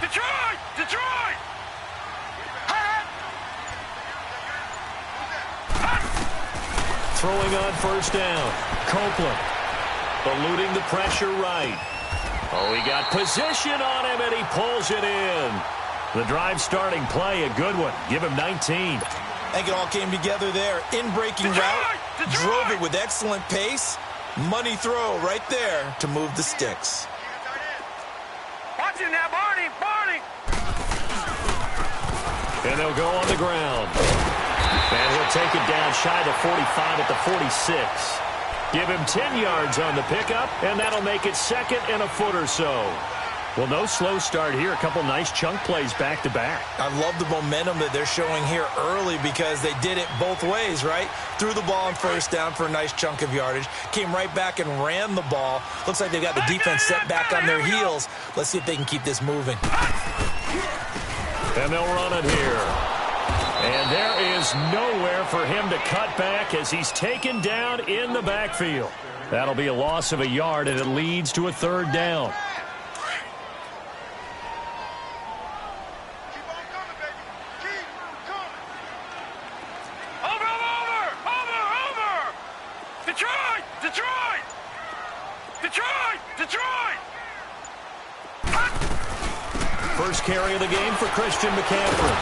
Detroit! Detroit! Throwing on first down. Copeland eluding the pressure right. Oh, he got position on him, and he pulls it in. The drive starting play, a good one. Give him 19. I think it all came together there. In-breaking route, drove it with excellent pace. Money throw right there to move the sticks. Watch him now, Barney! Barney! And they'll go on the ground. And he'll take it down shy of the 45 at the 46. Give him 10 yards on the pickup, and that'll make it second and a foot or so. Well, no slow start here. A couple nice chunk plays back-to-back. I love the momentum that they're showing here early because they did it both ways, right? Threw the ball on first down for a nice chunk of yardage. Came right back and ran the ball. Looks like they've got the defense set back on their heels. Let's see if they can keep this moving. And they'll run it here. And there is nowhere for him to cut back as he's taken down in the backfield. That'll be a loss of a yard, and it leads to a third down. Detroit! Detroit! Detroit! Detroit! First carry of the game for Christian McCaffrey.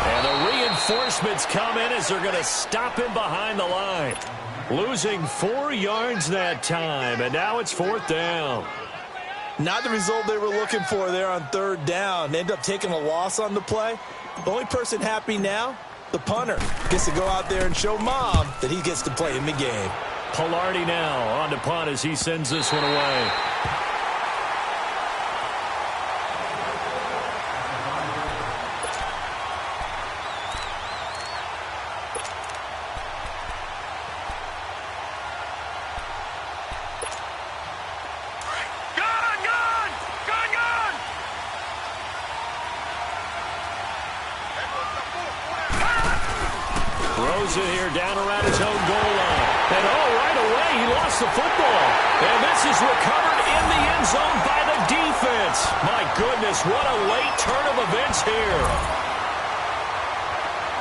And the reinforcements come in as they're going to stop him behind the line. Losing 4 yards that time, and now it's fourth down. Not the result they were looking for there on third down. They end up taking a loss on the play. The only person happy now, the punter, gets to go out there and show Mom that he gets to play in the game. Pilardi now on to punt as he sends this one away. Throws it here down around his own goal line. And right away he lost the football. And this is recovered in the end zone by the defense. My goodness, what a late turn of events here.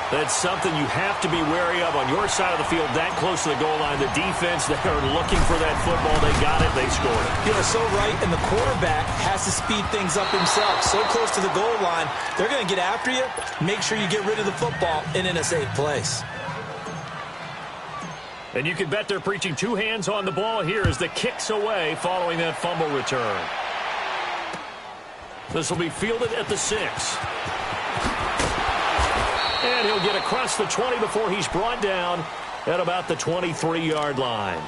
That's something you have to be wary of on your side of the field, that close to the goal line. The defense, they are looking for that football. They got it. They scored it. You're so right, and the quarterback has to speed things up himself. So close to the goal line, they're going to get after you. Make sure you get rid of the football and in a safe place. And you can bet they're preaching 2 hands on the ball here as the kick's away following that fumble return. This will be fielded at the 6. And he'll get across the 20 before he's brought down at about the 23-yard line.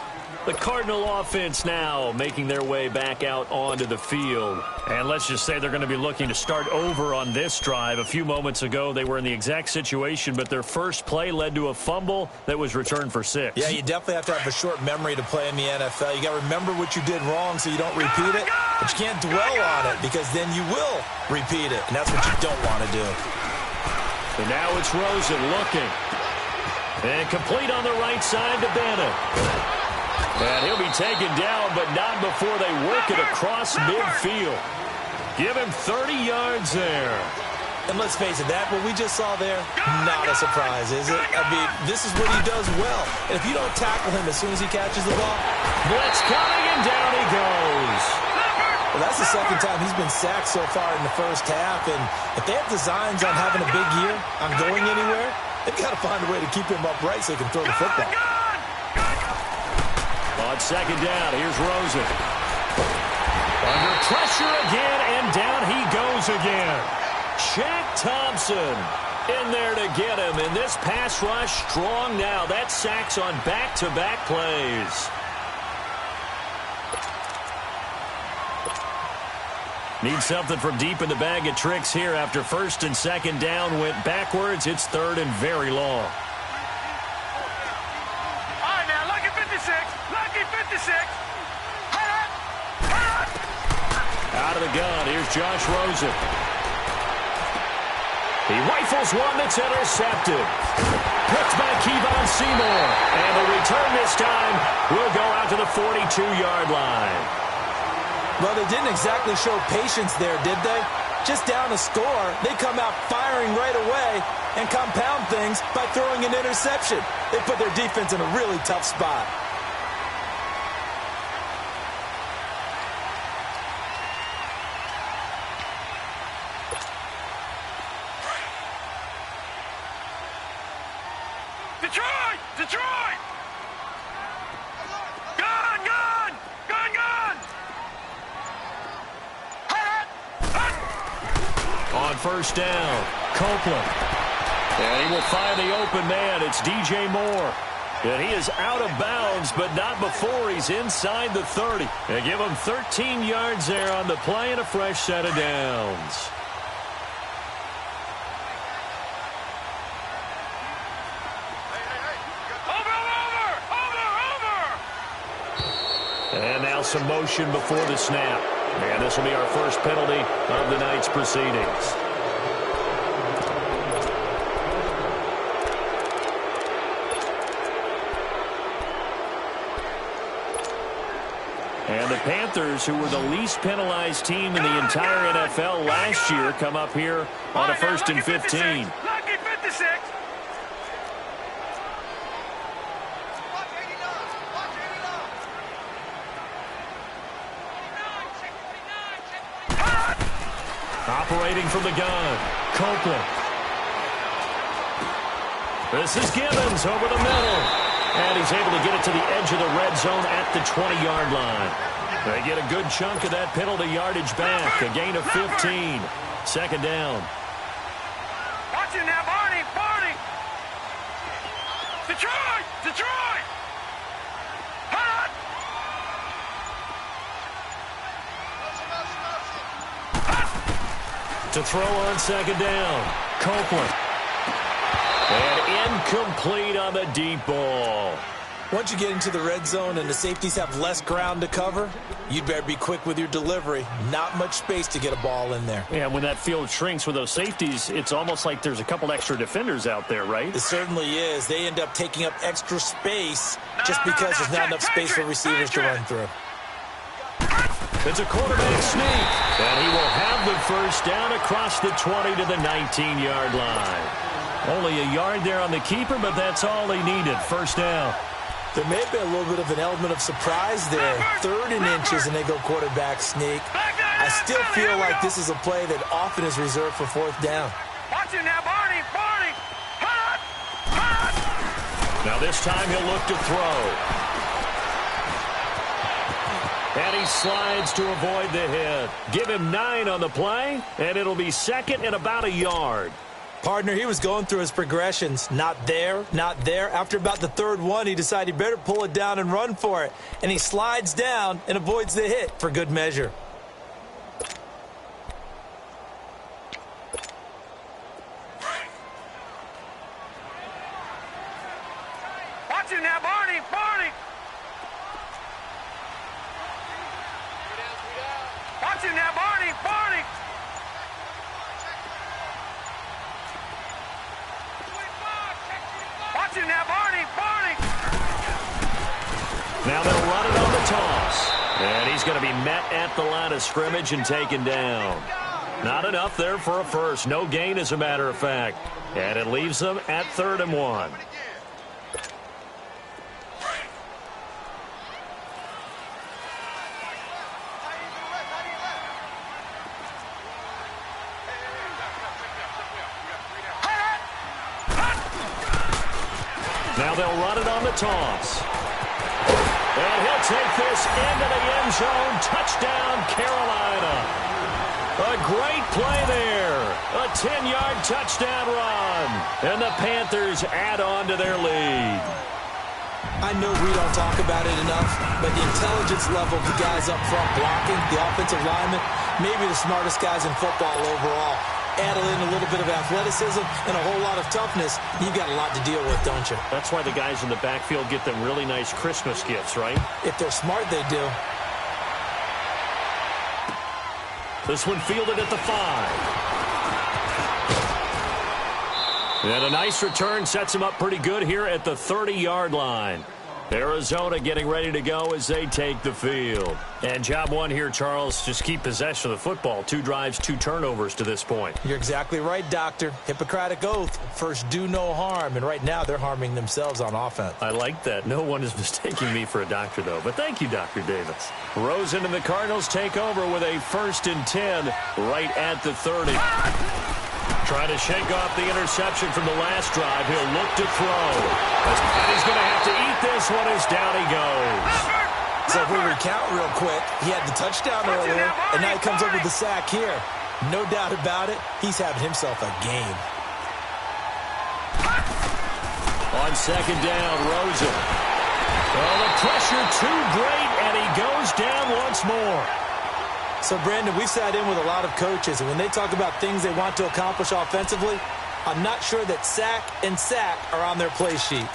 The Cardinal offense now making their way back out onto the field. And let's just say they're going to be looking to start over on this drive. A few moments ago, they were in the exact situation, but their first play led to a fumble that was returned for 6. Yeah, you definitely have to have a short memory to play in the NFL. You got to remember what you did wrong so you don't repeat it, but you can't dwell on it because then you will repeat it, and that's what you don't want to do. And now it's Rosen looking. And complete on the right side to Bennett. And he'll be taken down, but not before they work it across midfield. Give him 30 yards there. And let's face it, that what we just saw there, not a surprise, is it? I mean, this is what he does well. And if you don't tackle him as soon as he catches the ball, blitz coming, and down he goes. Well, that's the second time he's been sacked so far in the first half. And if they have designs on having a big year, on going anywhere, they've got to find a way to keep him upright so he can throw the football. On second down, here's Rosen. Under pressure again, and down he goes again. Shaq Thompson in there to get him. And this pass rush strong now. That's sacks on back-to-back plays. Need something from deep in the bag of tricks here after first and second down went backwards. It's third and very long. All right, now, lucky 56. Lucky 56. Out of the gun, here's Josh Rosen. He rifles one that's intercepted. Picked by Kevon Seymour. And the return this time will go out to the 42-yard line. Well, they didn't exactly show patience there, did they? just down a score, they come out firing right away and compound things by throwing an interception. They put their defense in a really tough spot. Detroit! Detroit! Gun! Gun! Gun! Gun! On first down, Copeland. And he will find the open man. It's DJ Moore. And he is out of bounds, but not before he's inside the 30. They give him 13 yards there on the play and a fresh set of downs. And now some motion before the snap. And this will be our first penalty of the night's proceedings. And the Panthers, who were the least penalized team in the entire NFL last year, come up here on a 1st and 15. Lucky 56. Operating from the gun, Copeland. This is Gibbons over the middle. And he's able to get it to the edge of the red zone at the 20-yard line. They get a good chunk of that penalty yardage back. A gain of 15. Second down. Watch it now, Barney! Barney! Detroit! Detroit! Hot! To throw on second down, Copeland. And incomplete on the deep ball. Once you get into the red zone and the safeties have less ground to cover, you'd better be quick with your delivery. Not much space to get a ball in there. Yeah, when that field shrinks with those safeties, it's almost like there's a couple extra defenders out there, right? It certainly is. They end up taking up extra space just because there's not enough space for receivers to run through. It's a quarterback sneak. And he will have the first down across the 20 to the 19-yard line. Only a yard there on the keeper, but that's all he needed. First down. There may have been a little bit of an element of surprise there. 3rd and inches, and they go quarterback sneak. I still feel like this is a play that often is reserved for 4th down. Watch it now, Barney! Barney! Hot! Hot! Now this time he'll look to throw. And he slides to avoid the hit. Give him 9 on the play, and it'll be second and about a yard. Partner, he was going through his progressions. Not there, not there. After about the 3rd one, he decided he better pull it down and run for it. And he slides down and avoids the hit for good measure. Watch it now, Barney! Barney! Watch it now, Barney! Barney! Watch it now, Barney! Barney! Now they'll run it on the toss. And he's going to be met at the line of scrimmage and taken down. Not enough there for a first. No gain, as a matter of fact. And it leaves them at 3rd and 1. Now they'll run it on the toss. And he'll take this into the end zone. Touchdown, Carolina. A great play there. A 10-yard touchdown run. And the Panthers add on to their lead. I know we don't talk about it enough, but the intelligence level of the guys up front blocking, the offensive linemen, maybe the smartest guys in football overall. Add in a little bit of athleticism and a whole lot of toughness, you've got a lot to deal with, don't you? That's why the guys in the backfield get them really nice Christmas gifts, right? If they're smart, they do. This one fielded at the 5. And a nice return sets him up pretty good here at the 30-yard line. Arizona getting ready to go as they take the field. And job one here, Charles, just keep possession of the football. 2 drives, 2 turnovers to this point. You're exactly right, Doctor. Hippocratic oath. First, do no harm. And right now, they're harming themselves on offense. I like that. No one is mistaking me for a doctor, though. But thank you, Dr. Davis. Rosen and the Cardinals take over with a 1st and 10 right at the 30. Trying to shake off the interception from the last drive. He'll look to throw. And he's going to have to eat this one as down he goes. So if we recount real quick, he had the touchdown earlier, and now he comes up with the sack here. No doubt about it, he's having himself a game. On 2nd down, Rosen. Well, the pressure too great, and he goes down once more. So, Brandon, we've sat in with a lot of coaches, and when they talk about things they want to accomplish offensively, I'm not sure that sack and sack are on their play sheet.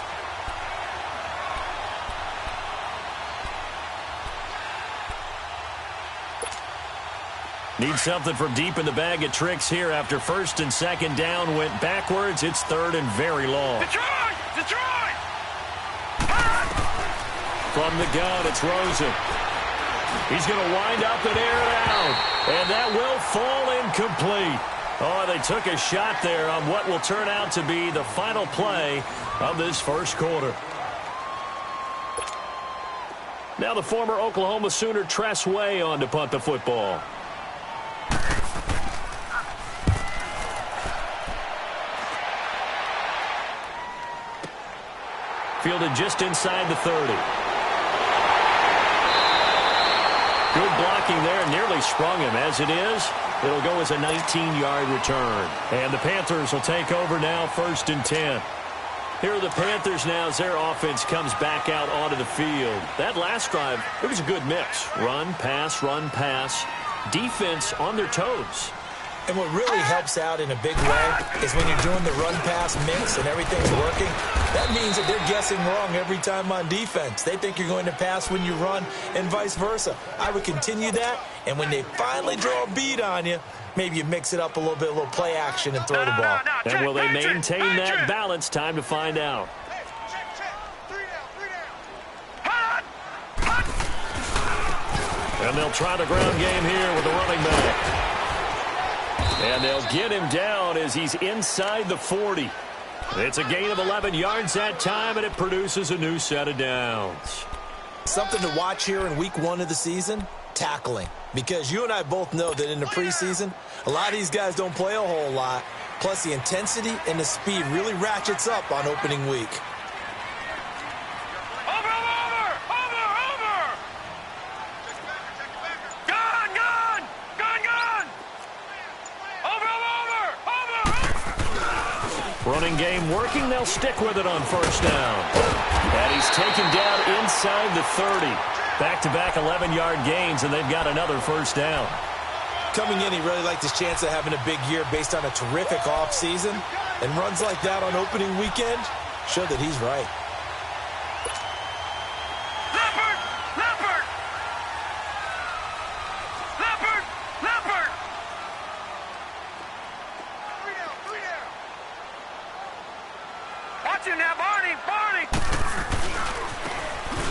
Need something from deep in the bag of tricks here after 1st and 2nd down went backwards. It's 3rd and very long. Detroit! Detroit! From the gun, it's Rosen. He's going to wind up and air it out. And that will fall incomplete. Oh, they took a shot there on what will turn out to be the final play of this 1st quarter. Now the former Oklahoma Sooner Tress Way on to punt the football. Fielded just inside the 30. Good blocking there, nearly sprung him. As it is, it'll go as a 19-yard return. And the Panthers will take over now, 1st and 10. Here are the Panthers now as their offense comes back out onto the field. That last drive, it was a good mix. Run, pass, defense on their toes. And what really helps out in a big way is when you're doing the run-pass mix and everything's working, that means that they're guessing wrong every time on defense. They think you're going to pass when you run and vice versa. I would continue that, and when they finally draw a beat on you, maybe you mix it up a little bit, a little play action and throw the ball. And will they maintain that balance? Time to find out. And they'll try the ground game here with the running back. And they'll get him down as he's inside the 40. It's a gain of 11 yards that time, and it produces a new set of downs. Something to watch here in week 1 of the season, tackling. Because you and I both know that in the preseason, a lot of these guys don't play a whole lot. Plus, the intensity and the speed really ratchets up on opening week. Running game working. They'll stick with it on 1st down. And he's taken down inside the 30. Back-to-back 11-yard gains, and they've got another 1st down. Coming in, he really liked his chance of having a big year based on a terrific offseason. And runs like that on opening weekend show that he's right.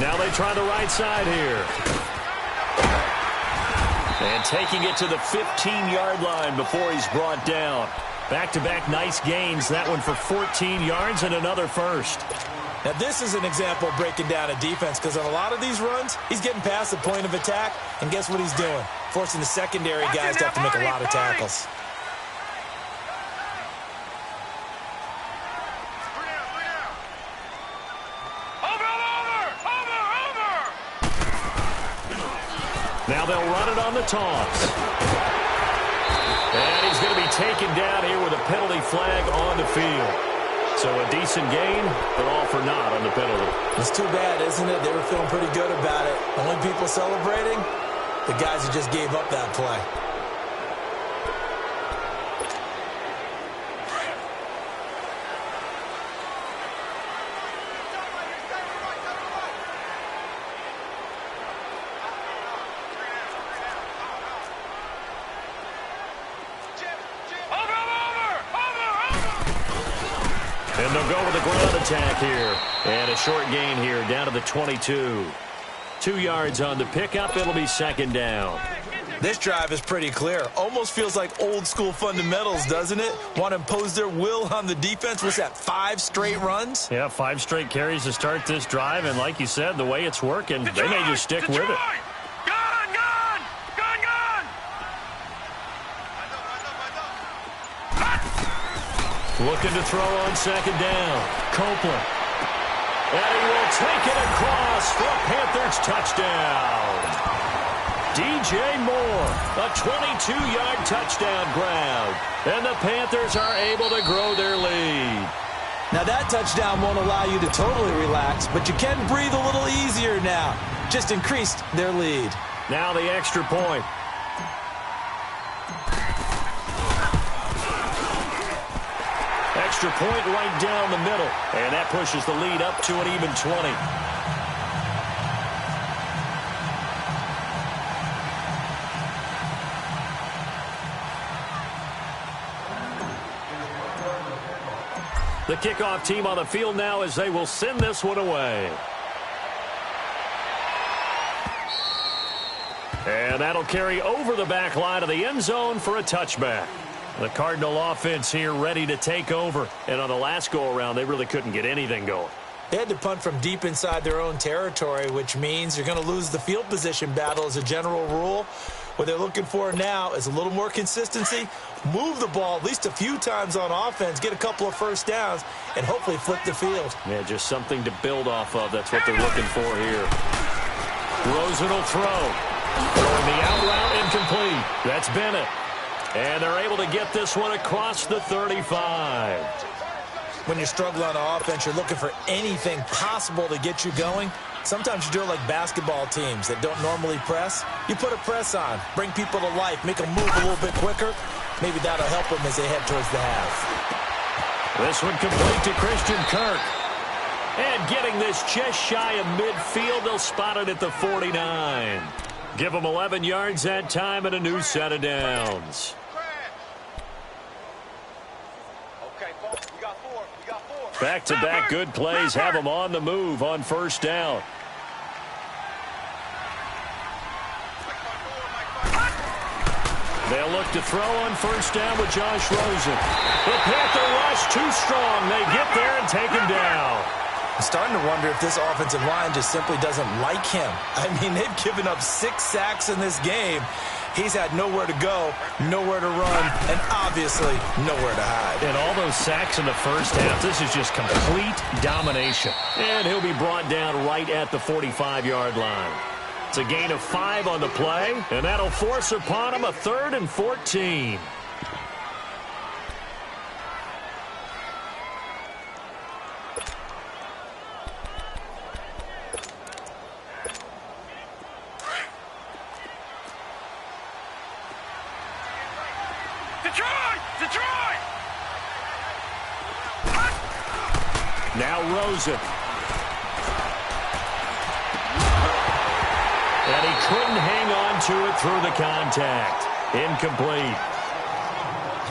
Now they try the right side here. And taking it to the 15-yard line before he's brought down. Back-to-back nice gains. That one for 14 yards and another 1st. Now this is an example of breaking down a defense, because on a lot of these runs, he's getting past the point of attack, and guess what he's doing? Forcing the secondary guys to have to make a lot of tackles. Now they'll run it on the toss. And he's going to be taken down here with a penalty flag on the field. So a decent gain, but all for naught on the penalty. It's too bad, isn't it? They were feeling pretty good about it. Only people celebrating, the guys who just gave up that play. And they'll go with the ground attack here. And a short gain here, down to the 22. 2 yards on the pickup. It'll be second down. This drive is pretty clear. Almost feels like old school fundamentals, doesn't it? Want to impose their will on the defense. What's that, 5 straight runs? Yeah, 5 straight carries to start this drive. And like you said, the way it's working, they may just stick with it. Looking to throw on second down. Copeland. And he will take it across for a Panthers touchdown. DJ Moore, a 22-yard touchdown grab. And the Panthers are able to grow their lead. Now that touchdown won't allow you to totally relax, but you can breathe a little easier now. Just increased their lead. Now the extra point. Extra point right down the middle. And that pushes the lead up to an even 20. The kickoff team on the field now as they will send this one away. And that'll carry over the back line of the end zone for a touchback. The Cardinal offense here ready to take over. And on the last go-around, they really couldn't get anything going. They had to punt from deep inside their own territory, which means you're going to lose the field position battle as a general rule. What they're looking for now is a little more consistency, move the ball at least a few times on offense, get a couple of first downs, and hopefully flip the field. Yeah, just something to build off of. That's what they're looking for here. Rosen will throw. Throwing the out route incomplete. That's Bennett. And they're able to get this one across the 35. When you're struggling on offense, you're looking for anything possible to get you going. Sometimes you do it like basketball teams that don't normally press. You put a press on, bring people to life, make them move a little bit quicker. Maybe that'll help them as they head towards the half. This one complete to Christian Kirk. And getting this just shy of midfield, they'll spot it at the 49. Give them 11 yards that time and a new set of downs. Back-to-back good plays have them on the move on first down. They'll look to throw on first down with Josh Rosen. The Panther rush too strong. They get there and take him down. I'm starting to wonder if this offensive line just simply doesn't like him. I mean, they've given up 6 sacks in this game. He's had nowhere to go, nowhere to run, and obviously nowhere to hide. And all those sacks in the first half, this is just complete domination. And he'll be brought down right at the 45-yard line. It's a gain of 5 on the play, and that'll force upon him a 3rd and 14. Now Rosen. And he couldn't hang on to it through the contact. Incomplete.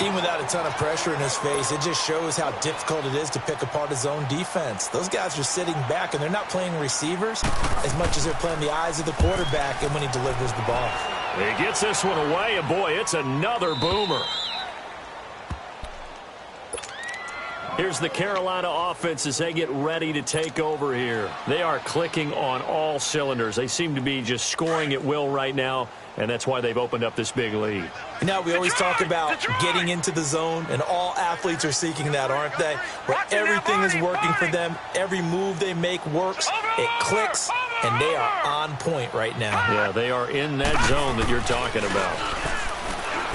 Even without a ton of pressure in his face, it just shows how difficult it is to pick apart his own defense. Those guys are sitting back, and they're not playing receivers as much as they're playing the eyes of the quarterback and when he delivers the ball. He gets this one away, and boy, it's another boomer. Here's the Carolina offense as they get ready to take over here. They are clicking on all cylinders. They seem to be just scoring at will right now, and that's why they've opened up this big lead. You know, we always talk about getting into the zone, and all athletes are seeking that, aren't they? Where everything is working for them, every move they make works, it clicks, and they are on point right now. Yeah, they are in that zone that you're talking about.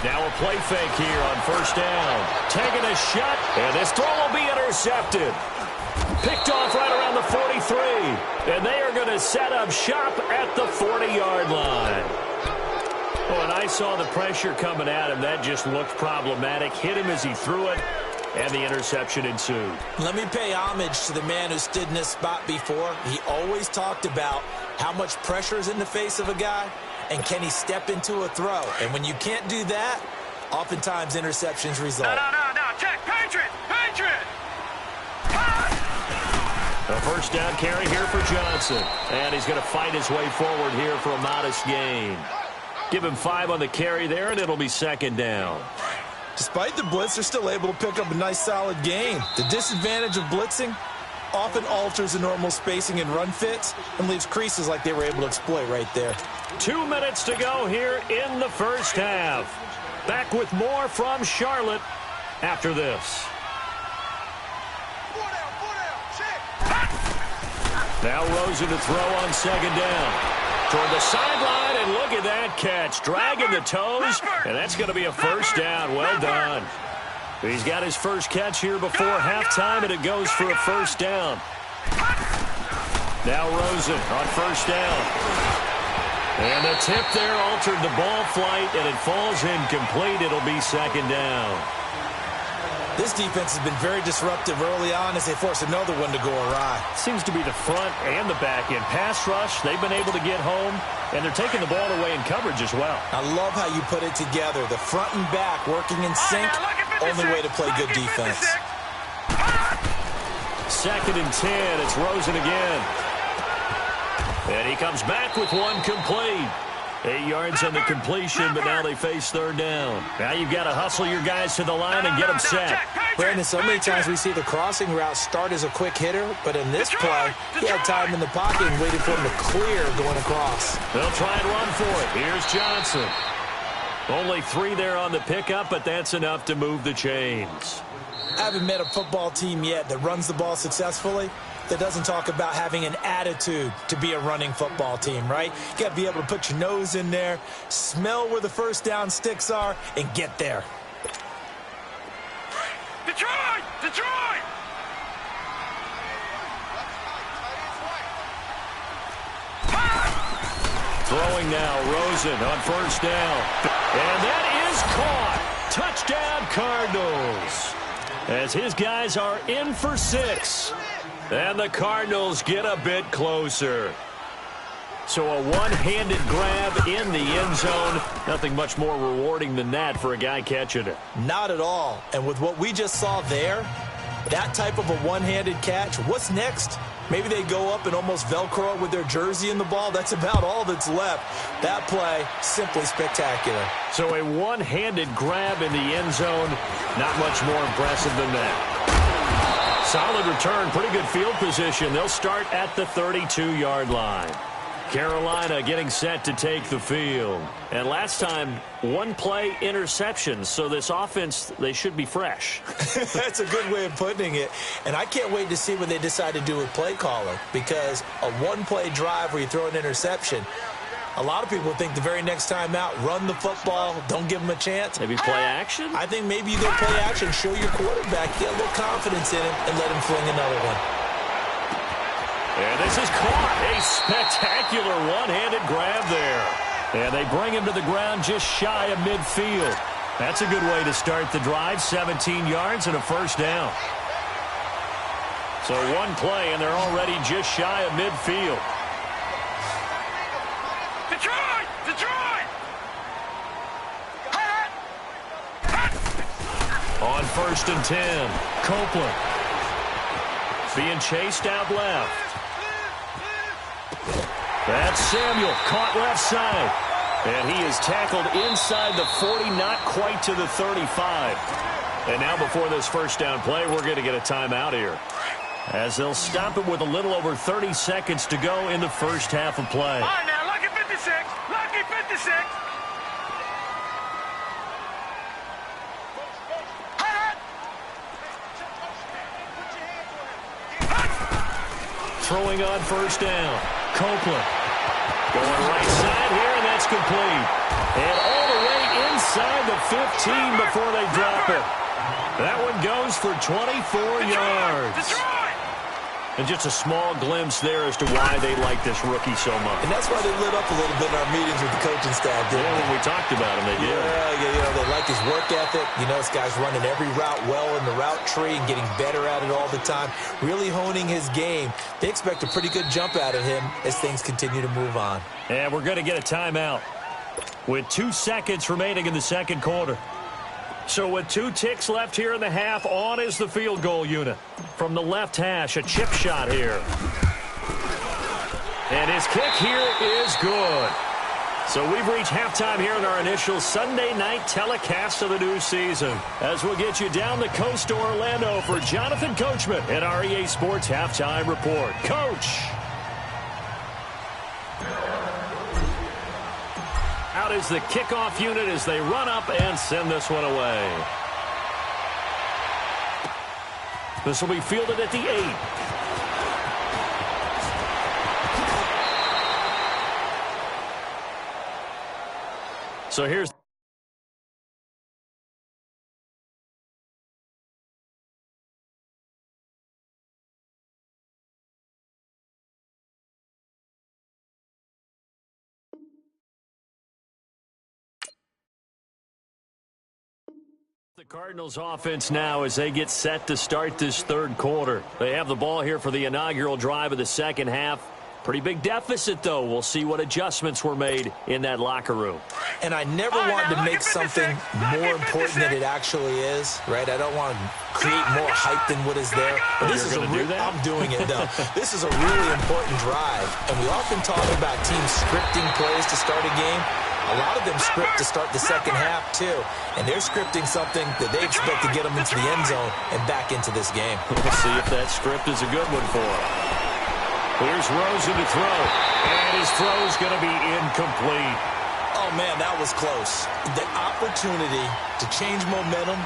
Now a play fake here on first down. Taking a shot, and this throw will be intercepted. Picked off right around the 43. And they are going to set up shop at the 40-yard line. Oh, and I saw the pressure coming at him. That just looked problematic. Hit him as he threw it, and the interception ensued. Let me pay homage to the man who stood in this spot before. He always talked about how much pressure is in the face of a guy, and can he step into a throw? And when you can't do that, oftentimes interceptions result. No. Check. Patriot. first down carry here for Johnson. And he's going to fight his way forward here for a modest gain. Give him 5 on the carry there, and it'll be second down. Despite the blitz, they're still able to pick up a nice, solid gain. The disadvantage of blitzing often alters the normal spacing and run fits and leaves creases like they were able to exploit right there. 2 minutes to go here in the first half. Back with more from Charlotte after this. Now Rosen to throw on second down. Toward the sideline, and look at that catch. Dragging the toes, and that's going to be a first down. Well done. He's got his first catch here before halftime, and it goes for a first down. Now Rosen on first down. And the tip there altered the ball flight, and it falls incomplete. It'll be second down. This defense has been very disruptive early on as they force another one to go awry. Seems to be the front and the back end. Pass rush, they've been able to get home, and they're taking the ball away in coverage as well. I love how you put it together. The front and back working in sync, only way to play good defense. Second and 10, it's Rosen again. And he comes back with one complete. 8 yards on the completion, but now they face third down. Now you've got to hustle your guys to the line and get them set. Brandon, so many times we see the crossing route start as a quick hitter, but in this play, he had time in the pocket and waited for him to clear going across. They'll try and run for it. Here's Johnson. Only 3 there on the pickup, but that's enough to move the chains. I haven't met a football team yet that runs the ball successfully that doesn't talk about having an attitude to be a running football team, right? You got to be able to put your nose in there, smell where the first down sticks are, and get there. Detroit! Detroit! Throwing now, Rosen on first down. And that is caught. Touchdown, Cardinals. As his guys are in for 6. And the Cardinals get a bit closer. So a one-handed grab in the end zone. Nothing much more rewarding than that for a guy catching it. Not at all. And with what we just saw there, that type of a one-handed catch, what's next? Maybe they go up and almost Velcro it with their jersey in the ball. That's about all that's left. That play, simply spectacular. So a one-handed grab in the end zone. Not much more impressive than that. Solid return, pretty good field position. They'll start at the 32-yard line. Carolina getting set to take the field. And last time, 1 play interception. So this offense, they should be fresh. That's a good way of putting it. And I can't wait to see what they decide to do with play calling. Because a 1-play drive where you throw an interception, a lot of people think the very next time out, run the football, don't give them a chance. Maybe play action? I think maybe you go play action, show your quarterback, get a little confidence in him, and let him fling another one. And this is caught. A spectacular one-handed grab there. And they bring him to the ground just shy of midfield. That's a good way to start the drive. 17 yards and a first down. So 1 play, and they're already just shy of midfield. Detroit! Detroit! On first and 10, Copeland being chased out left. That's Samuel, caught left side. And he is tackled inside the 40, not quite to the 35. And now before this first down play, we're going to get a timeout here, as they'll stop it with a little over 30 seconds to go in the first half of play. All right, now, lucky 56. Lucky 56. Throwing on first down, Copeland. Going right side here, and that's complete. And all the way inside the 15 before they drop it. That one goes for 24 yards. Detroit! And just a small glimpse there as to why they like this rookie so much. And that's why they lit up a little bit in our meetings with the coaching staff, didn't Yeah, they? when we talked about him, they did. Yeah, they like his work ethic. You know, this guy's running every route well in the route tree and getting better at it all the time, really honing his game. They expect a pretty good jump out of him as things continue to move on. And we're going to get a timeout with 2 seconds remaining in the second quarter. So with 2 ticks left here in the half, on is the field goal unit. From the left hash, a chip shot here. And his kick here is good. So we've reached halftime here in our initial Sunday night telecast of the new season. As we'll get you down the coast to Orlando for Jonathan Coachman at our EA Sports Halftime Report. Coach! Out is the kickoff unit as they run up and send this one away. This will be fielded at the 8. So here's the Cardinals offense now as they get set to start this third quarter. They have the ball here for the inaugural drive of the second half. Pretty big deficit, though. We'll see what adjustments were made in that locker room. And I never wanted to make something more important than it actually is, right? I don't want to create more hype than what is there. But this is I'm doing it, though. This is a really important drive. And we often talk about teams scripting plays to start a game. A lot of them script to start the second half, too. And they're scripting something that they expect to get them into the end zone and back into this game. We'll see if that script is a good one for them. Here's Rosen to throw. And his throw's going to be incomplete. Oh, man, that was close. The opportunity to change momentum,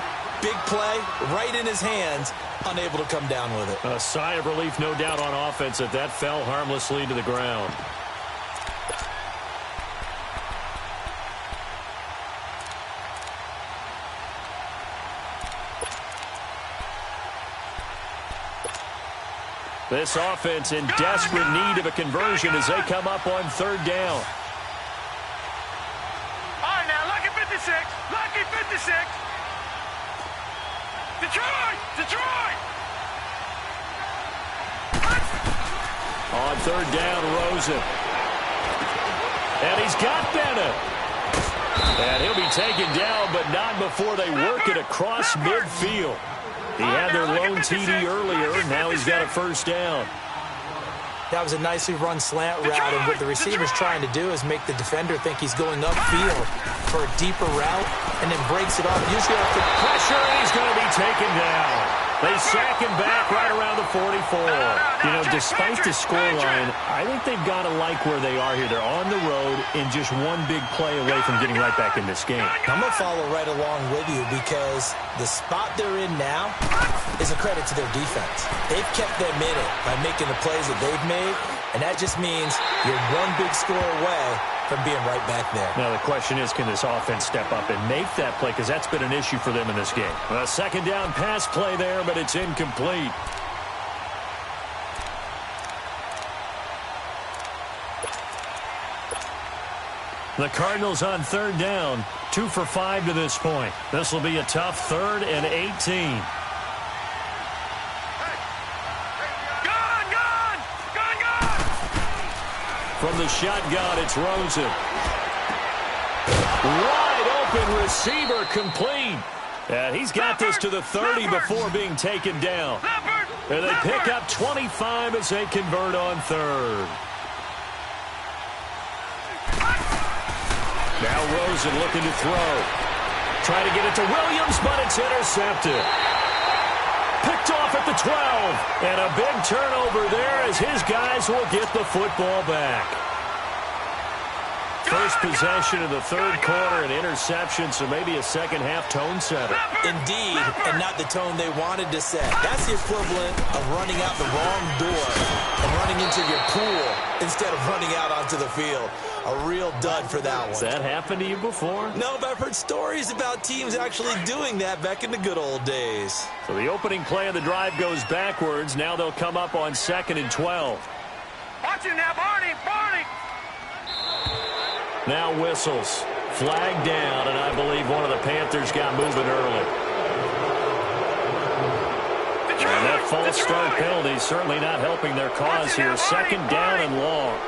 big play, right in his hands, unable to come down with it. A sigh of relief, no doubt, on offense that fell harmlessly to the ground. This offense in desperate need of a conversion as they come up on third down. All right, now, lucky 56. Lucky 56. Detroit! Detroit! On third down, Rosen. And he's got Bennett. And he'll be taken down, but not before they work it across midfield. He had their lone TD earlier. Now he's got a first down. That was a nicely run slant route, and what the receiver's trying to do is make the defender think he's going upfield for a deeper route, and then breaks it off. Usually after pressure, and he's going to be taken down. They sack him back right around the 44. You know, despite the scoreline, I think they've got to like where they are here. They're on the road and just one big play away from getting right back in this game. I'm going to follow right along with you because the spot they're in now is a credit to their defense. They've kept them in it by making the plays that they've made, and that just means you're one big score away from being right back there. Now the question is, can this offense step up and make that play? Because that's been an issue for them in this game. A second down pass play there, but it's incomplete. The Cardinals on third down, 2 for 5 to this point. This will be a tough 3rd and 18. From the shotgun, it's Rosen. Wide open receiver complete. And he's got this to the 30 before being taken down. And they pick up 25 as they convert on third. Now Rosen looking to throw. Trying to get it to Williams, but it's intercepted. Picked off at the 12. And a big turnover there as his guys will get the football back. First possession of the third quarter, an interception, so maybe a second-half tone setter. Indeed, and not the tone they wanted to set. That's the equivalent of running out the wrong door and running into your pool instead of running out onto the field. A real dud for that one. Has that happened to you before? No, but I've heard stories about teams actually doing that back in the good old days. So the opening play of the drive goes backwards. Now they'll come up on 2nd and 12. Watch him now, Barney! Barney! Now whistles. Flag down, and I believe one of the Panthers got moving early. And that false start penalty certainly not helping their cause here. 2nd down and long.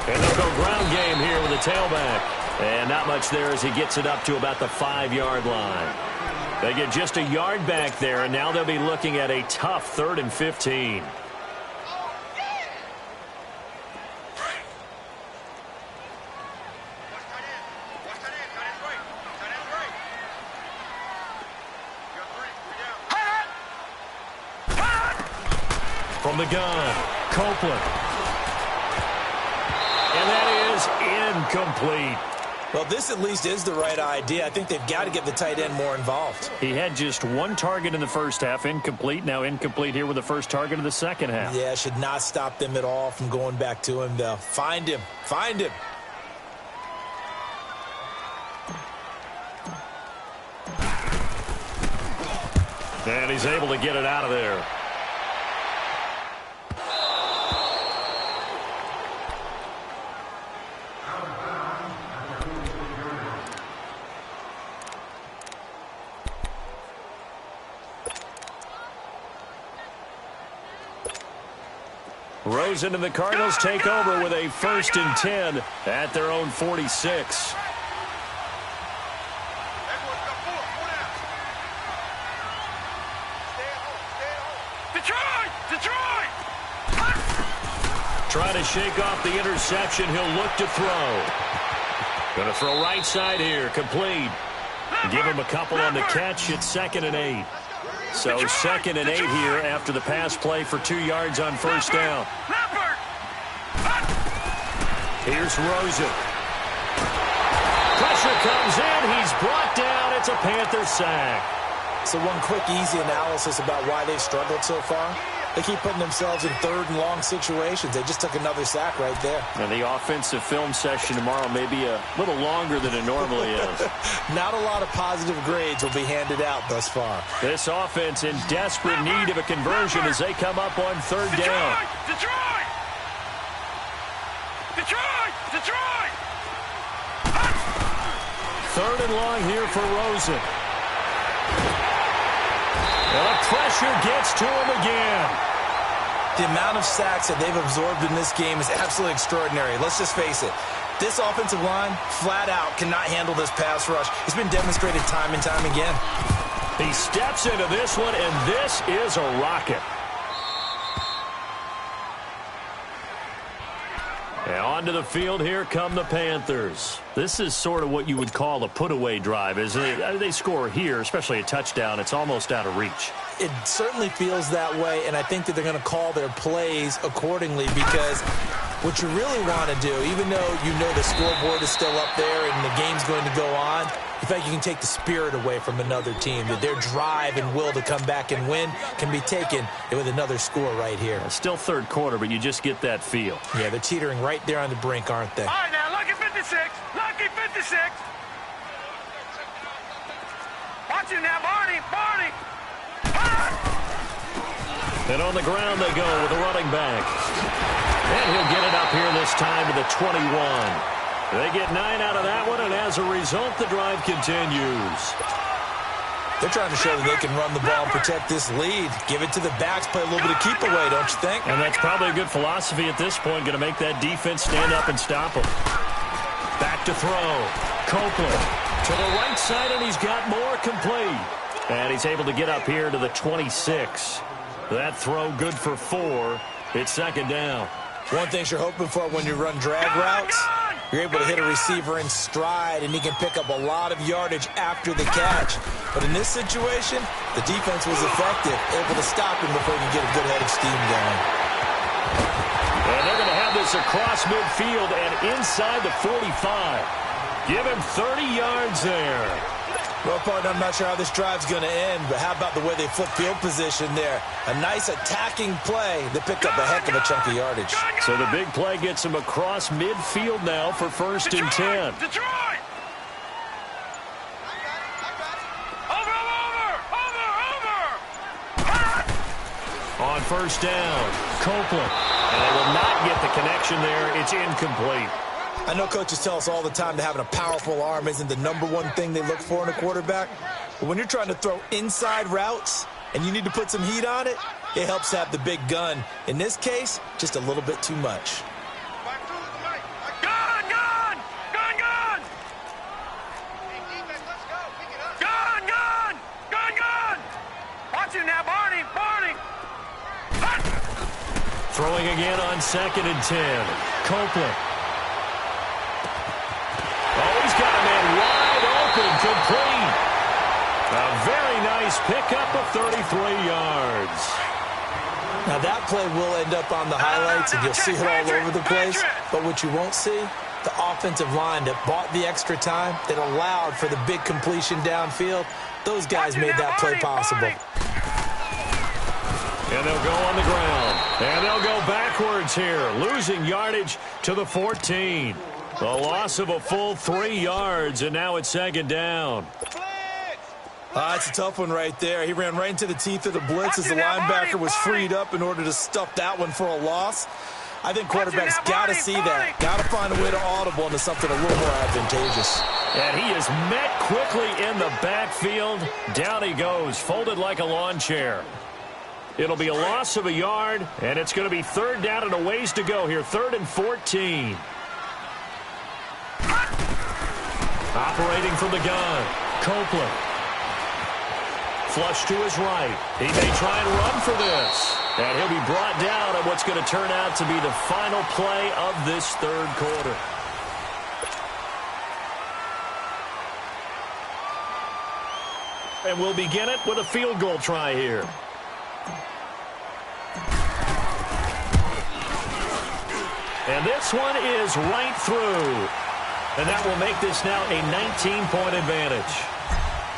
And they'll go ground game here with a tailback. And not much there as he gets it up to about the 5-yard line. They get just a yard back there, and now they'll be looking at a tough 3rd and 15. From the gun, Copeland. And that is incomplete. Well, this at least is the right idea. I think they've got to get the tight end more involved. He had just 1 target in the first half, incomplete. Now incomplete here with the first target of the second half. Yeah, should not stop them at all from going back to him, though. Find him. Find him. And he's able to get it out of there. Rosen and the Cardinals take over with a 1st and 10 at their own 46. Detroit! Trying to shake off the interception. He'll look to throw. Going to throw right side here. Complete. Give him a couple on the catch. It's 2nd and 8. So 2nd and 8 here after the pass play for 2 yards on first down. Here's Rosen. Pressure comes in. He's brought down. It's a Panther sack. So one quick, easy analysis about why they've struggled so far. They keep putting themselves in 3rd and long situations. They just took another sack right there. And the offensive film session tomorrow may be a little longer than it normally is. Not a lot of positive grades will be handed out thus far. This offense in desperate need of a conversion as they come up on 3rd down. Detroit! 3rd and long here for Rosen. And the pressure gets to him again. The amount of sacks that they've absorbed in this game is absolutely extraordinary. Let's just face it. This offensive line, flat out, cannot handle this pass rush. It's been demonstrated time and time again. He steps into this one, and this is a rocket. And onto the field, here come the Panthers. This is sort of what you would call a put-away drive, isn't it? They score here, especially a touchdown. It's almost out of reach. It certainly feels that way, and I think that they're going to call their plays accordingly because what you really want to do, even though you know the scoreboard is still up there and the game's going to go on, in fact, you can take the spirit away from another team, that their drive and will to come back and win can be taken with another score right here. Still 3rd quarter, but you just get that feel. Yeah, they're teetering right there on the brink, aren't they? All right, now, lucky 56. Lucky 56. Watch it now, Barney. And on the ground they go with the running back. And he'll get it up here this time to the 21. They get 9 out of that one, and as a result, the drive continues. They're trying to show that they can run the ball and protect this lead. Give it to the backs, play a little bit of keep away, don't you think? And that's probably a good philosophy at this point, going to make that defense stand up and stop them. Back to throw. Copeland to the right side, and he's got more complete. And he's able to get up here to the 26. That throw good for 4. It's 2nd down. One thing you're hoping for when you run drag routes, you're able to hit a receiver in stride, and he can pick up a lot of yardage after the catch. But in this situation, the defense was effective, able to stop him before he could get a good head of steam going. And they're going to have this across midfield and inside the 45. Give him 30 yards there. Well, partner, I'm not sure how this drive's going to end, but how about the way they flip field position there? A nice attacking play that picked up a heck of a chunk of yardage. So the big play gets him across midfield now for 1st and 10. Detroit! Over! On 1st down, Copeland. And they will not get the connection there. It's incomplete. I know coaches tell us all the time that having a powerful arm isn't the #1 thing they look for in a quarterback. But when you're trying to throw inside routes and you need to put some heat on it, it helps to have the big gun. In this case, just a little bit too much. Throwing again on 2nd and 10. Copeland. Oh, he's got a man wide open, complete. A very nice pickup of 33 yards. Now, that play will end up on the highlights, and you'll see it all over the place. But what you won't see, the offensive line that bought the extra time, that allowed for the big completion downfield, those guys made that play possible. And they'll go on the ground. And they'll go backwards here, losing yardage to the 14. A loss of a full 3 yards, and now it's 2nd down. It's a tough one right there. He ran right into the teeth of the blitz as the linebacker was freed up in order to stuff that one for a loss. I think quarterbacks got to see that. Got to find a way to audible into something a little more advantageous. And he is met quickly in the backfield. Down he goes, folded like a lawn chair. It'll be a loss of a yard, and it's going to be 3rd down and a ways to go here. 3rd and 14. Operating from the gun, Copeland. Flush to his right. He may try and run for this. And he'll be brought down on what's going to turn out to be the final play of this 3rd quarter. And we'll begin it with a field goal try here. And this one is right through. And that will make this now a 19-point advantage.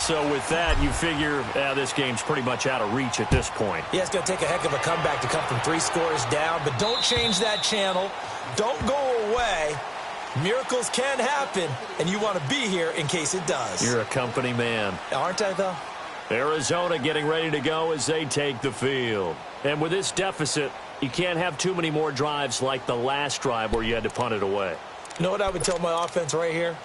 So with that, you figure this game's pretty much out of reach at this point. Yeah, it's going to take a heck of a comeback to come from 3 scores down, but don't change that channel. Don't go away. Miracles can happen, and you want to be here in case it does. You're a company man. Aren't I, though? Arizona getting ready to go as they take the field. And with this deficit, you can't have too many more drives like the last drive where you had to punt it away. You know what I would tell my offense right here?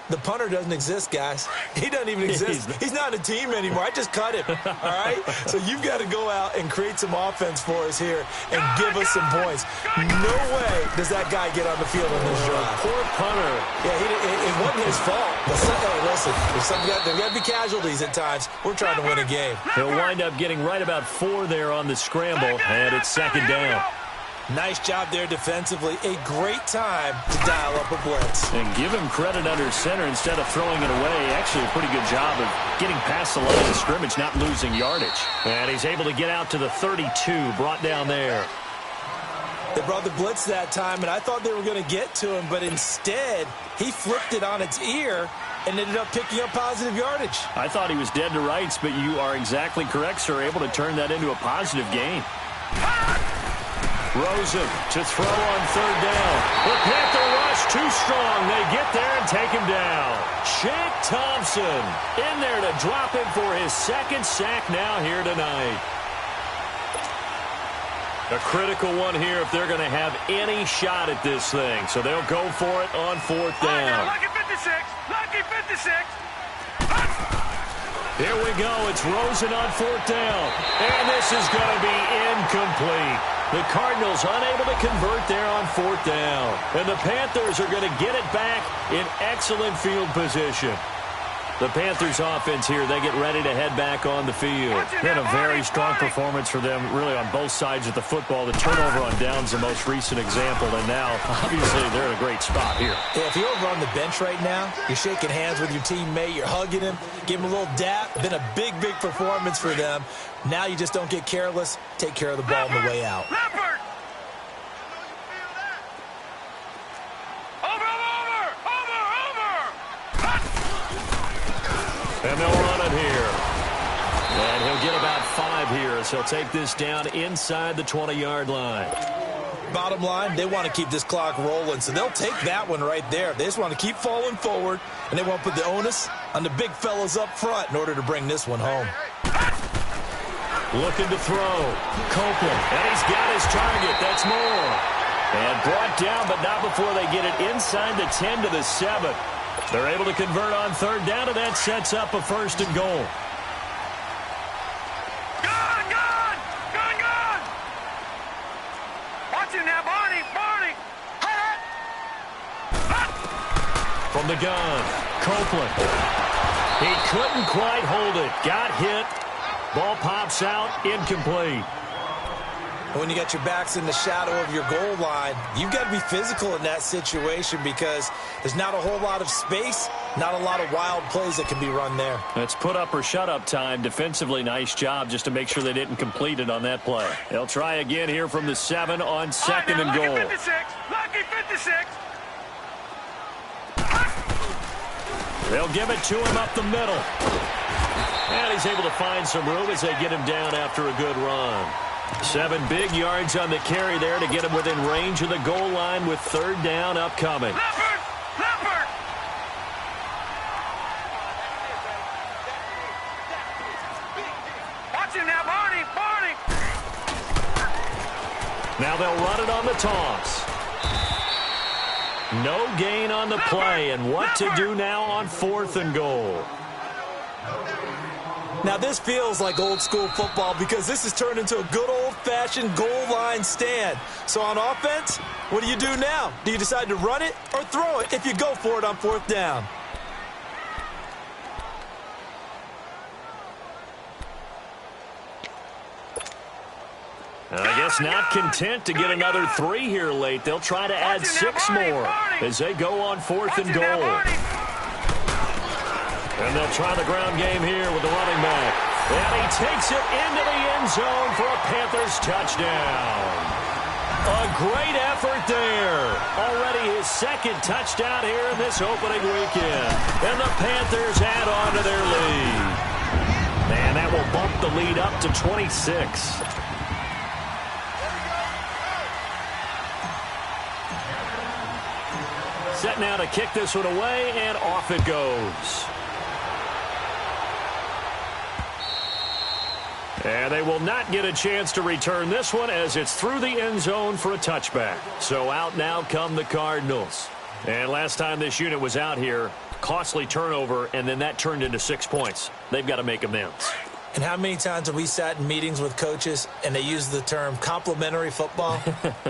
The punter doesn't exist, guys. He doesn't even exist. He's not a team anymore. I just cut him, all right? So you've got to go out and create some offense for us here and give us some points. No way does that guy get on the field in this drive. Poor punter. Yeah, it wasn't his fault. But hey, listen, there's got to be casualties at times. We're trying to win a game. He'll wind up getting right about 4 there on the scramble, and it's 2nd down. Nice job there defensively. A great time to dial up a blitz. And give him credit under center instead of throwing it away. Actually, a pretty good job of getting past the line of scrimmage, not losing yardage. And he's able to get out to the 32, brought down there. They brought the blitz that time, and I thought they were going to get to him, but instead, he flipped it on its ear and ended up picking up positive yardage. I thought he was dead to rights, but you are exactly correct, sir. Able to turn that into a positive gain. Rosen to throw on 3rd down. The Panther rush too strong. They get there and take him down. Shaq Thompson in there to drop him for his 2nd sack now here tonight. A critical one here if they're going to have any shot at this thing. So they'll go for it on 4th down. Lucky 56. Lucky 56. Here we go. It's Rosen on 4th down. And this is going to be incomplete. The Cardinals unable to convert there on 4th down. And the Panthers are going to get it back in excellent field position. The Panthers offense here, they get ready to head back on the field. Been a very strong performance for them, really on both sides of the football. The turnover on downs the most recent example, and now, obviously, they're in a great spot here. Yeah, if you're over on the bench right now, you're shaking hands with your teammate, you're hugging him, give him a little dap. Been a big, big performance for them. Now you just don't get careless. Take care of the ball on the way out. And they'll run it here. And he'll get about 5 here as he'll take this down inside the 20-yard line. Bottom line, they want to keep this clock rolling, so they'll take that one right there. They just want to keep falling forward, and they want to put the onus on the big fellas up front in order to bring this one home. Looking to throw. Copeland. And he's got his target. That's more. And brought down, but not before they get it inside the 10 to the 7. They're able to convert on 3rd down, and that sets up a 1st and goal. Gone! Watch him now, Barney! From the gun, Copeland. He couldn't quite hold it. Got hit. Ball pops out, incomplete. And when you got your backs in the shadow of your goal line, you've got to be physical in that situation because there's not a whole lot of space, not a lot of wild plays that can be run there. It's put up or shut up time. Defensively, nice job just to make sure they didn't complete it on that play. They'll try again here from the 7 on second and goal. Lucky 56. Lucky 56. They'll give it to him up the middle. And he's able to find some room as they get him down after a good run. 7 big yards on the carry there to get him within range of the goal line with third down upcoming. Leopard! Leopard! Watch him now, Barney! Barney! Now they'll run it on the toss. No gain on the play, and what to do now on 4th and goal. Now, this feels like old-school football because this has turned into a good old-fashioned goal line stand. So on offense, what do you do now? Do you decide to run it or throw it if you go for it on 4th down? I guess not content to get another 3 here late. They'll try to add 6 more as they go on 4th and goal. And they'll try the ground game here with the running back. And he takes it into the end zone for a Panthers touchdown. A great effort there. Already his 2nd touchdown here in this opening weekend. And the Panthers add on to their lead. And that will bump the lead up to 26. Set now to kick this one away, and off it goes. And they will not get a chance to return this one as it's through the end zone for a touchback. So out now come the Cardinals. And last time this unit was out here, costly turnover, and then that turned into 6 points. They've got to make amends. And how many times have we sat in meetings with coaches and they use the term complementary football?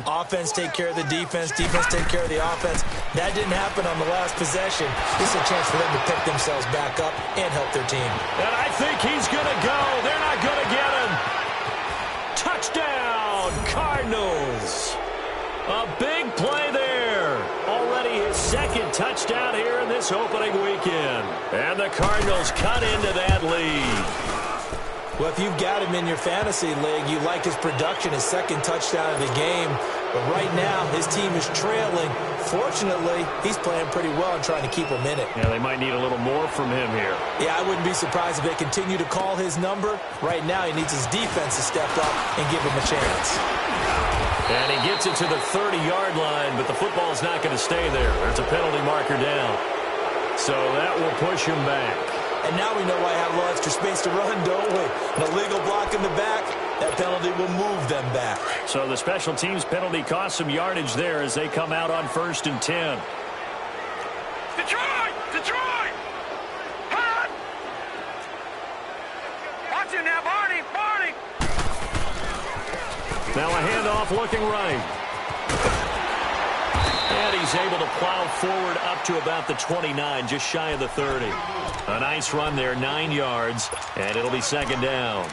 Offense take care of the defense, defense take care of the offense. That didn't happen on the last possession. This is a chance for them to pick themselves back up and help their team. And I think he's going to go. They're not going to get him. Touchdown, Cardinals. A big play there. Already his 2nd touchdown here in this opening weekend. And the Cardinals cut into that lead. Well, if you've got him in your fantasy league, you like his production, his 2nd touchdown of the game. But right now, his team is trailing. Fortunately, he's playing pretty well and trying to keep him in it. Yeah, they might need a little more from him here. Yeah, I wouldn't be surprised if they continue to call his number. Right now, he needs his defense to step up and give him a chance. And he gets it to the 30-yard line, but the football's not going to stay there. There's a penalty marker down. So that will push him back. And now we know why I have a little extra space to run, don't we? An illegal block in the back, that penalty will move them back. So the special teams penalty cost some yardage there as they come out on 1st and 10. Detroit! Detroit! Hot! Watch him now, Barney! Barney! Now a handoff looking right. And he's able to plow forward up to about the 29, just shy of the 30. A nice run there, 9 yards, and it'll be 2nd down.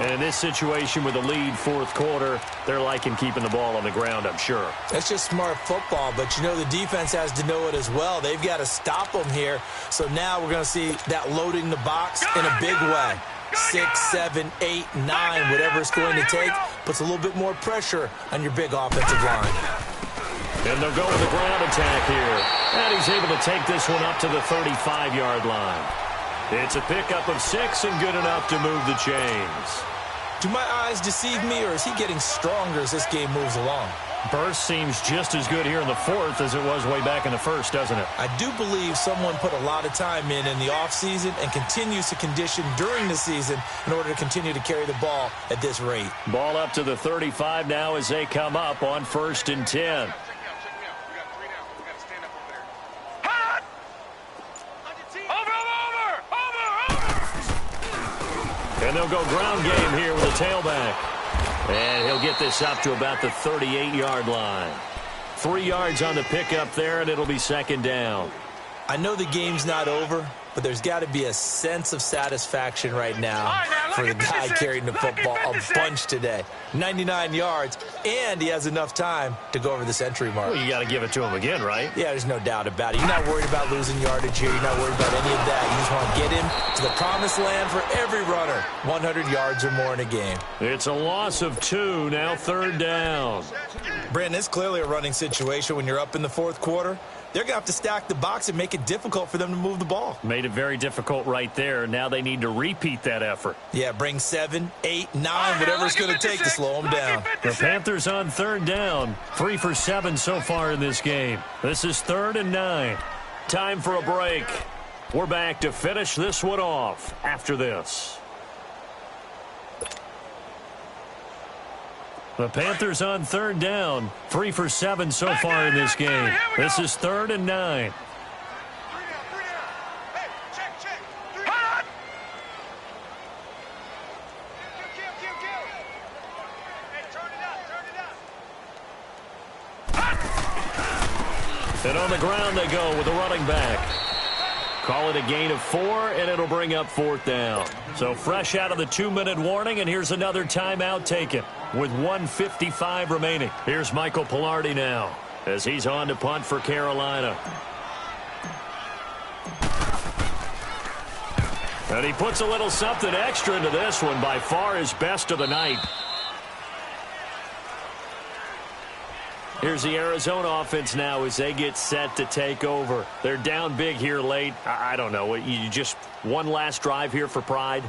And in this situation with the lead 4th quarter, they're liking keeping the ball on the ground, I'm sure. That's just smart football, but you know the defense has to know it as well. They've got to stop them here. So now we're going to see that loading the box in a big way. 6, 7, 8, 9, whatever it's going to take, puts a little bit more pressure on your big offensive line. And they'll go with the ground attack here. And he's able to take this one up to the 35-yard line. It's a pickup of 6 and good enough to move the chains. Do my eyes deceive me, or is he getting stronger as this game moves along? Burst seems just as good here in the 4th as it was way back in the 1st, doesn't it? I do believe someone put a lot of time in the offseason and continues to condition during the season in order to continue to carry the ball at this rate. Ball up to the 35 now as they come up on 1st and 10. And they'll go ground game here with a tailback. And he'll get this up to about the 38-yard line. 3 yards on the pickup there, and it'll be 2nd down. I know the game's not over, but there's got to be a sense of satisfaction right now. All right, now for the guy carrying the football a bunch today. 99 yards, and he has enough time to go over the century mark. Well, you got to give it to him again, right? Yeah, there's no doubt about it. You're not worried about losing yardage here. You're not worried about any of that. You just want to get him to the promised land for every runner. 100 yards or more in a game. It's a loss of 2, now 3rd down. Brandon, it's clearly a running situation when you're up in the 4th quarter. They're going to have to stack the box and make it difficult for them to move the ball. Made it very difficult right there. Now they need to repeat that effort. Yeah, bring 7, 8, 9, whatever it's going to take to slow them down. The Panthers on 3rd down. 3 for 7 so far in this game. This is 3rd and 9. Time for a break. We're back to finish this one off after this. The Panthers on 3rd down. 3 for 7 so far in this game. This is 3rd and 9. And on the ground they go with the running back. Call it a gain of 4, and it'll bring up 4th down. So fresh out of the 2-minute warning, and here's another timeout taken with 1:55 remaining. Here's Michael Pilardi now as he's on to punt for Carolina. And he puts a little something extra into this one, by far his best of the night. Here's the Arizona offense now as they get set to take over. They're down big here late. I don't know. You just one last drive here for pride?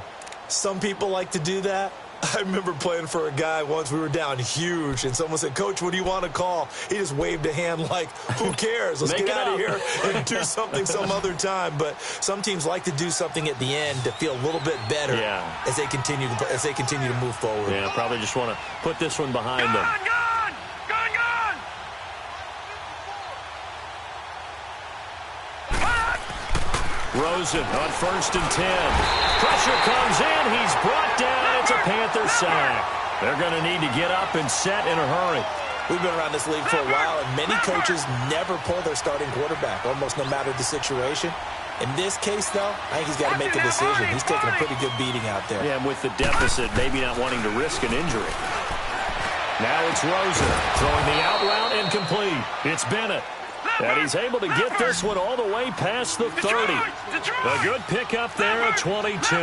Some people like to do that. I remember playing for a guy once. We were down huge, and someone said, "Coach, what do you want to call?" He just waved a hand like, who cares? Let's get out of here and do something some other time. But some teams like to do something at the end to feel a little bit better as they continue to move forward. Yeah, probably just want to put this one behind them. Rosen on 1st and 10. Pressure comes in. He's brought down. It's a Panther sack. They're going to need to get up and set in a hurry. We've been around this league for a while, and many coaches never pull their starting quarterback, almost no matter the situation. In this case, though, I think he's got to make a decision. He's taking a pretty good beating out there. Yeah, and with the deficit, maybe not wanting to risk an injury. Now it's Rosen throwing the out route incomplete. It's Bennett. And he's able to get this one all the way past the 30. A good pickup there at 22.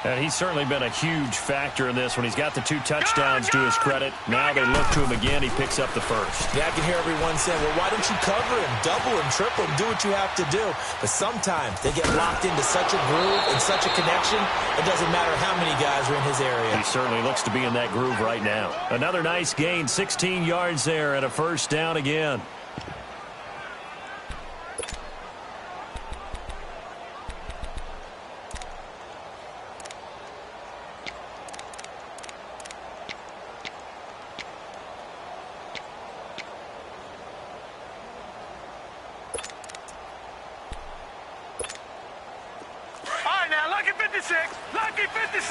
And he's certainly been a huge factor in this when he's got the 2 touchdowns to his credit. Now they look to him again. He picks up the first. Yeah, I can hear everyone saying, well, why don't you cover him, double him, triple him, do what you have to do. But sometimes they get locked into such a groove and such a connection, it doesn't matter how many guys are in his area. He certainly looks to be in that groove right now. Another nice gain, 16 yards there and a 1st down again. Lucky 56.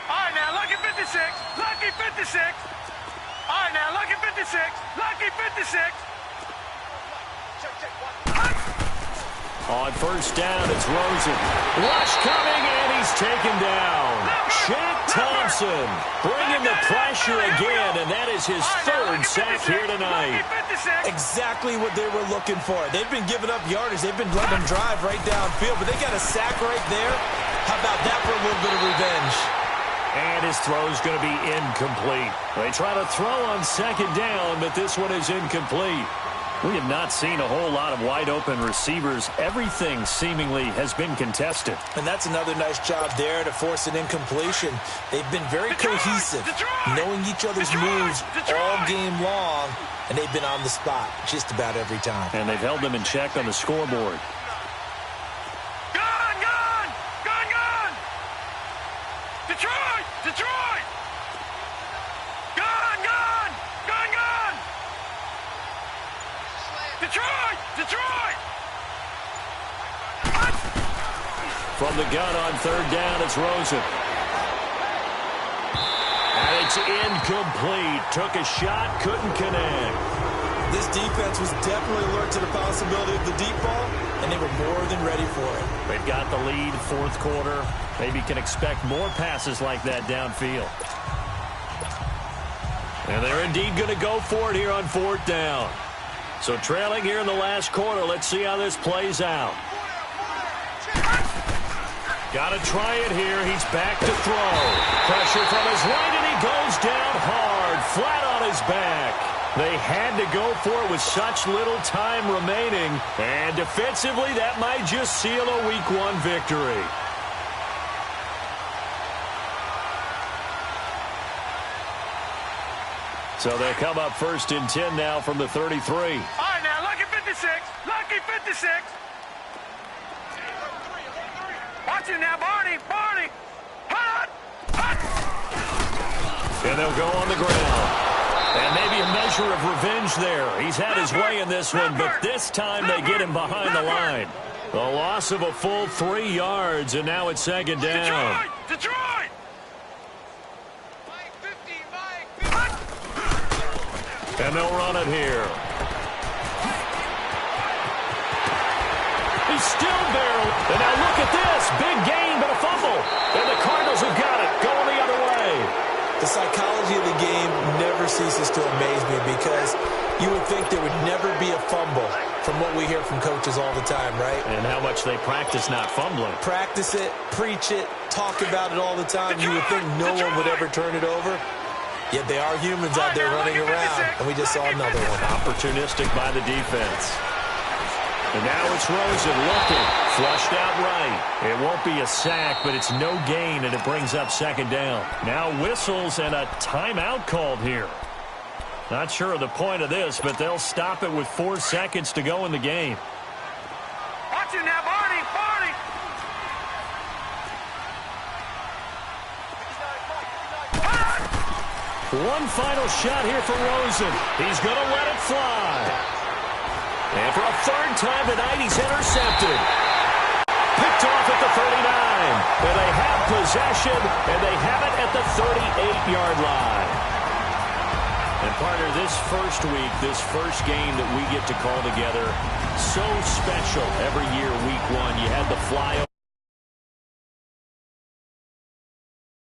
All right, now, lucky 56. Lucky 56. All right, now, lucky 56. Lucky 56. On 1st down, it's Rosen. Rush coming, and he's taken down. Shaq Thompson bringing the pressure again, and that is his 3rd sack here tonight. Exactly what they were looking for. They've been giving up yardage. They've been letting them drive right downfield, but they got a sack right there. How about that for a little bit of revenge? And his throw's going to be incomplete. They try to throw on 2nd down, but this one is incomplete. We have not seen a whole lot of wide-open receivers. Everything seemingly has been contested. And that's another nice job there to force an incompletion. They've been very cohesive, knowing each other's moves all game long, and they've been on the spot just about every time. And they've held them in check on the scoreboard. Detroit! Detroit! Gone! Gone! Gone! Gone! Detroit! Detroit! From the gun on 3rd down, it's Rosen. And it's incomplete. Took a shot, couldn't connect. This defense was definitely alert to the possibility of the deep ball, and they were more than ready for it. They've got the lead, fourth quarter. Maybe can expect more passes like that downfield. And they're indeed going to go for it here on fourth down. So trailing here in the last quarter, let's see how this plays out. Got to try it here. He's back to throw. Pressure from his right, and he goes down hard, flat on his back. They had to go for it with such little time remaining. And defensively, that might just seal a Week 1 victory. So they come up first and 10 now from the 33. All right, now, lucky 56. Lucky 56. Watch it now, Barney. Barney. Hot. Hot. And they'll go on the ground. And maybe a measure of revenge there. He's had his way in this one, but this time they get him behind the line. The loss of a full 3 yards, and now it's second down. Detroit! And they'll run it here. He's still there. And now look at this. Big gain, but a fumble. And the Cardinals have got it. Going the other way. The psychology of the game never ceases to amaze me because you would think there would never be a fumble from what we hear from coaches all the time, right? And how much they practice not fumbling. Practice it, preach it, talk about it all the time. You would think no one would ever turn it over. Yet they are humans out there running around, and we just saw another one. Opportunistic by the defense. And now it's Rosen looking, flushed out right. It won't be a sack, but it's no gain, and it brings up second down. Now whistles and a timeout called here. Not sure of the point of this, but they'll stop it with 4 seconds to go in the game. Watch it now, Barney. Barney. One final shot here for Rosen. He's going to let it fly. And for a third time tonight, he's intercepted. Picked off at the 39. And they have possession, and they have it at the 38-yard line. And, partner, this first week, this first game that we get to call together, so special every year, Week 1. You had the fly.